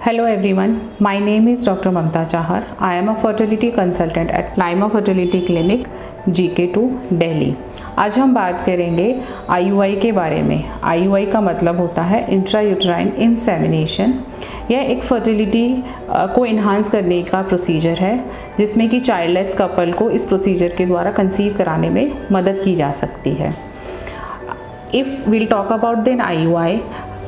Hello everyone, my name is Dr. Mamta Chahar. I am a fertility consultant at Lima Fertility Clinic, GK2, Delhi. आज हम बात करेंगे IUI के बारे में। IUI का मतलब होता है इंट्रायूट्राइन इंसेमिनेशन। यह एक फर्टिलिटी को इन्हांस करने का प्रोसीजर है जिसमें कि चाइल्डलेस कपल को इस प्रोसीजर के द्वारा कंसीव कराने में मदद की जा सकती है। If we'll talk about then IUI,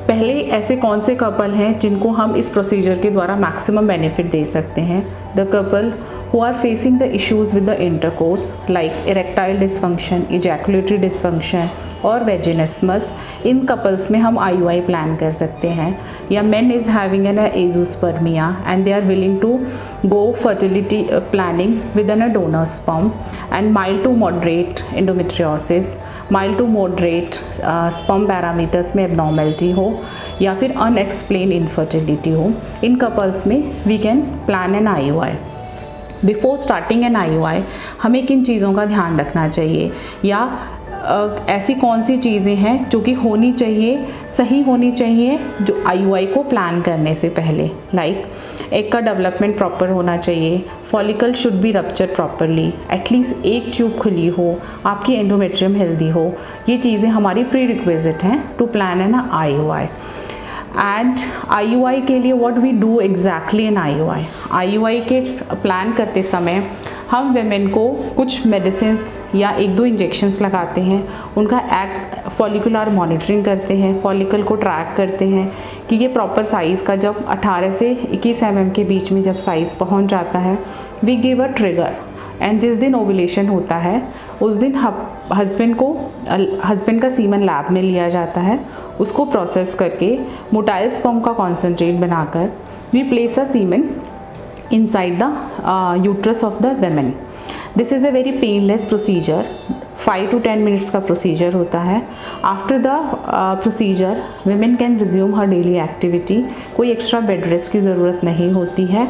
पहले ऐसे कौन से कपल हैं जिनको हम इस प्रोसीजर के द्वारा मैक्सिमम बेनिफिट दे सकते हैं? The couple who are facing the issues with the intercourse like erectile dysfunction, ejaculatory dysfunction और vaginismus, इन couples में हम IUI प्लान कर सकते हैं। या men is having an azoospermia and they are willing to go fertility planning within a donor sperm and mild to moderate endometriosis, mild to moderate sperm parameters में abnormality हो या फिर unexplained infertility हो, इन couples में we can plan an IUI। Before starting N IUI हमें किन चीज़ों का ध्यान रखना चाहिए या ऐसी कौन सी चीज़ें हैं जो कि होनी चाहिए, सही होनी चाहिए जो IUI को प्लान करने से पहले? लाइक एग का डेवलपमेंट प्रॉपर होना चाहिए, follicle should be rupture properly, at least एक ट्यूब खुली हो, आपकी एंडोमेट्रियम हेल्दी हो। ये चीज़ें हमारी प्री रिक्विजिट हैं to plan an IUI। And IUI के लिए what we do exactly in IUI के प्लान करते समय हम वेमेन को कुछ मेडिसिन्स या 1-2 इंजेक्शंस लगाते हैं, उनका एग फॉलिकुलर मॉनिटरिंग करते हैं, फॉलिकल को ट्रैक करते हैं कि ये प्रॉपर साइज़ का जब 18 से 21 mm के बीच में जब साइज़ पहुंच जाता है, we give a trigger. And जिस दिन ओवुलेशन होता है उस दिन हस्बैंड का सीमन लैब में लिया जाता है, उसको प्रोसेस करके मोटाइल स्पर्म का कॉन्सेंट्रेट बनाकर we place a semen inside the uterus of the women. This is a very painless procedure, 5 to 10 minutes का प्रोसीजर होता है। After the procedure women can resume her daily activity, कोई extra bed rest की ज़रूरत नहीं होती है।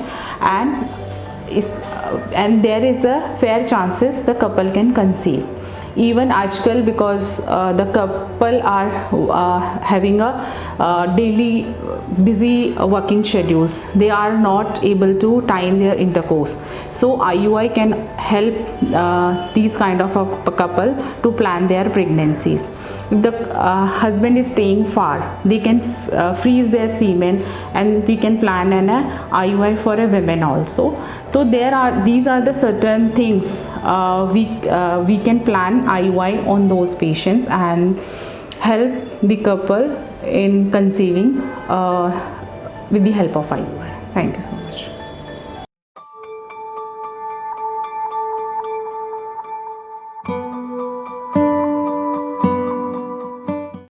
And there is a fair chances the couple can conceive. Even आजकल because the couple are having a daily busy working schedules, they are not able to time their intercourse, so IUI can help these kind of a couple to plan their pregnancies. If the husband is staying far, they can freeze their semen and we can plan an IUI for a woman also. So these are the certain things we can plan IUI on those patients and help the couple in conceiving with the help of IUI. Thank you so much.